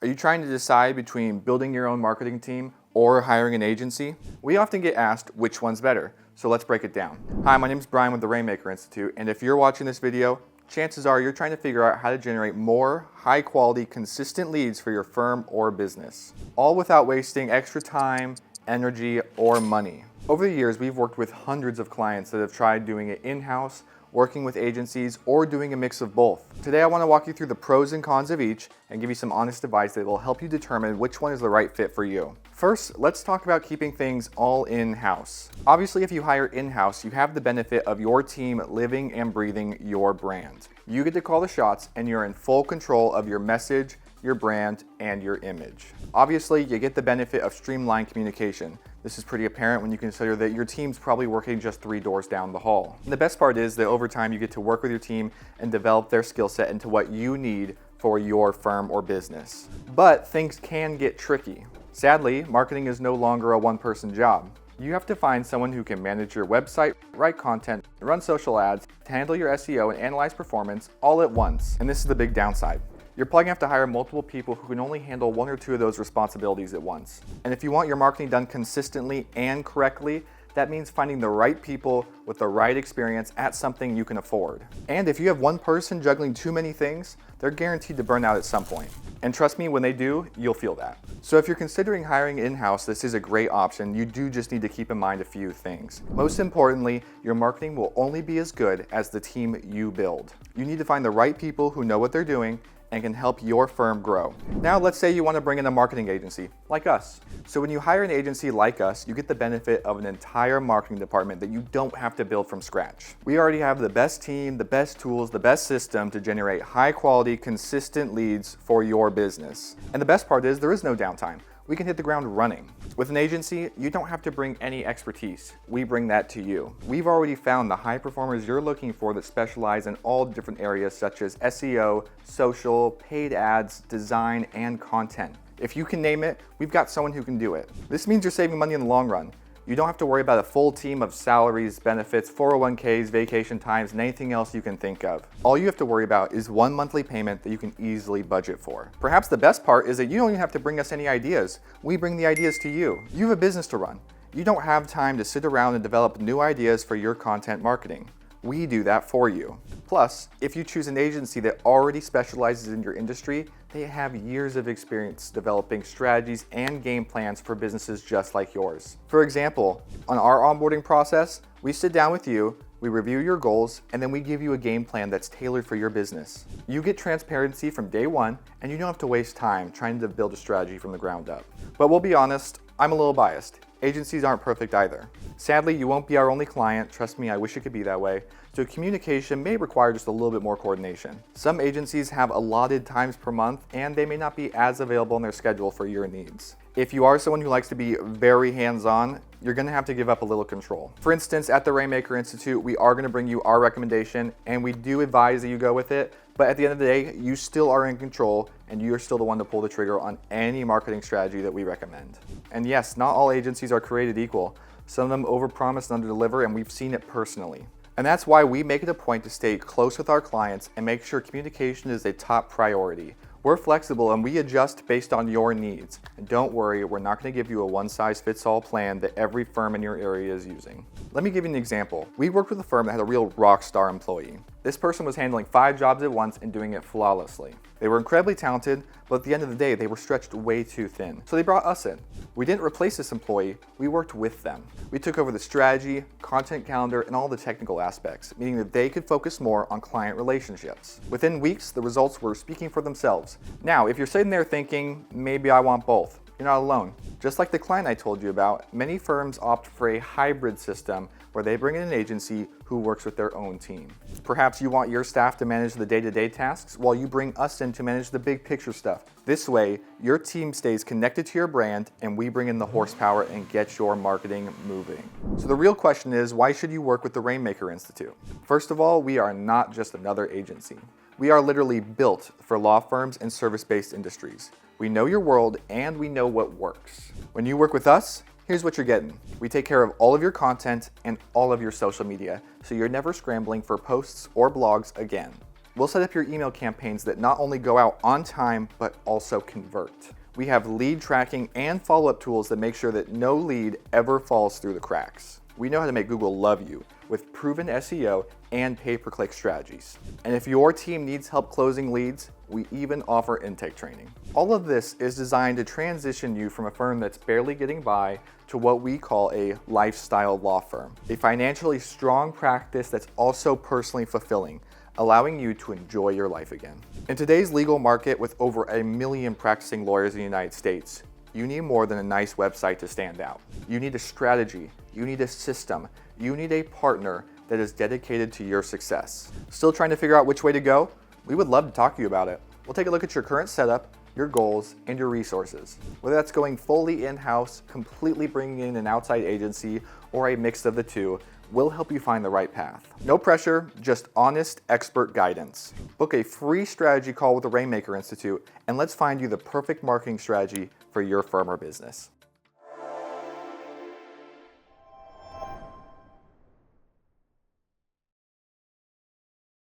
Are you trying to decide between building your own marketing team or hiring an agency? We often get asked which one's better, so let's break it down. Hi, my name is Brian with the Rainmaker Institute, and if you're watching this video, chances are you're trying to figure out how to generate more high-quality, consistent leads for your firm or business, all without wasting extra time, energy, or money. Over the years, we've worked with hundreds of clients that have tried doing it in-house, working with agencies, or doing a mix of both. Today, I want to walk you through the pros and cons of each and give you some honest advice that will help you determine which one is the right fit for you. First, let's talk about keeping things all in-house. Obviously, if you hire in-house, you have the benefit of your team living and breathing your brand. You get to call the shots, and you're in full control of your message, your brand, and your image. Obviously, you get the benefit of streamlined communication. This is pretty apparent when you consider that your team's probably working just 3 doors down the hall. And the best part is that over time you get to work with your team and develop their skill set into what you need for your firm or business. But things can get tricky. Sadly, marketing is no longer a one-person job. You have to find someone who can manage your website, write content, run social ads, handle your SEO, and analyze performance all at once. And this is the big downside. You're probably going to have to hire multiple people who can only handle 1 or 2 of those responsibilities at once. And if you want your marketing done consistently and correctly, that means finding the right people with the right experience at something you can afford. And if you have one person juggling too many things, they're guaranteed to burn out at some point. And trust me, when they do, you'll feel that. So if you're considering hiring in-house, this is a great option. You do just need to keep in mind a few things. Most importantly, your marketing will only be as good as the team you build. You need to find the right people who know what they're doing and can help your firm grow. Now, let's say you want to bring in a marketing agency, like us. So when you hire an agency like us, you get the benefit of an entire marketing department that you don't have to build from scratch. We already have the best team, the best tools, the best system to generate high quality, consistent leads for your business. And the best part is there is no downtime. We can hit the ground running. With an agency, you don't have to bring any expertise. We bring that to you. We've already found the high performers you're looking for that specialize in all different areas such as SEO, social, paid ads, design, and content. If you can name it, we've got someone who can do it. This means you're saving money in the long run. You don't have to worry about a full team of salaries, benefits, 401ks, vacation times, and anything else you can think of. All you have to worry about is one monthly payment that you can easily budget for. Perhaps the best part is that you don't even have to bring us any ideas. We bring the ideas to you. You have a business to run. You don't have time to sit around and develop new ideas for your content marketing. We do that for you. Plus, if you choose an agency that already specializes in your industry, they have years of experience developing strategies and game plans for businesses just like yours. For example, on our onboarding process, we sit down with you, we review your goals, and then we give you a game plan that's tailored for your business. You get transparency from day one, and you don't have to waste time trying to build a strategy from the ground up. But we'll be honest, I'm a little biased. Agencies aren't perfect either. Sadly, you won't be our only client. Trust me, I wish it could be that way. So communication may require just a little bit more coordination. Some agencies have allotted times per month, and they may not be as available in their schedule for your needs. If you are someone who likes to be very hands-on, you're going to have to give up a little control. For instance, at the Rainmaker Institute, we are going to bring you our recommendation, and we do advise that you go with it. But at the end of the day, you still are in control, and you're still the one to pull the trigger on any marketing strategy that we recommend. And yes, not all agencies are created equal. Some of them overpromise and underdeliver, and we've seen it personally. And that's why we make it a point to stay close with our clients and make sure communication is a top priority. We're flexible and we adjust based on your needs. And don't worry, we're not going to give you a one-size-fits-all plan that every firm in your area is using. Let me give you an example. We worked with a firm that had a real rock star employee. This person was handling 5 jobs at once and doing it flawlessly. They were incredibly talented, but at the end of the day, they were stretched way too thin. So they brought us in. We didn't replace this employee, we worked with them. We took over the strategy, content calendar, and all the technical aspects, meaning that they could focus more on client relationships. Within weeks, the results were speaking for themselves. Now, if you're sitting there thinking, maybe I want both, you're not alone. Just like the client I told you about, many firms opt for a hybrid system where they bring in an agency who works with their own team. Perhaps you want your staff to manage the day-to-day tasks while you bring us in to manage the big picture stuff. This way, your team stays connected to your brand and we bring in the horsepower and get your marketing moving. So the real question is, why should you work with the Rainmaker Institute? First of all, we are not just another agency. We are literally built for law firms and service-based industries. We know your world and we know what works. When you work with us, here's what you're getting. We take care of all of your content and all of your social media, so you're never scrambling for posts or blogs again. We'll set up your email campaigns that not only go out on time, but also convert. We have lead tracking and follow-up tools that make sure that no lead ever falls through the cracks. We know how to make Google love you with proven SEO and pay-per-click strategies. And if your team needs help closing leads, we even offer intake training. All of this is designed to transition you from a firm that's barely getting by to what we call a lifestyle law firm, a financially strong practice that's also personally fulfilling, allowing you to enjoy your life again. In today's legal market, with over 1 million practicing lawyers in the United States, you need more than a nice website to stand out. You need a strategy, you need a system, you need a partner that is dedicated to your success. Still trying to figure out which way to go? We would love to talk to you about it. We'll take a look at your current setup, your goals, and your resources. Whether that's going fully in-house, completely bringing in an outside agency, or a mix of the two, we'll help you find the right path. No pressure, just honest expert guidance. Book a free strategy call with the Rainmaker Institute, and let's find you the perfect marketing strategy for your firm or business.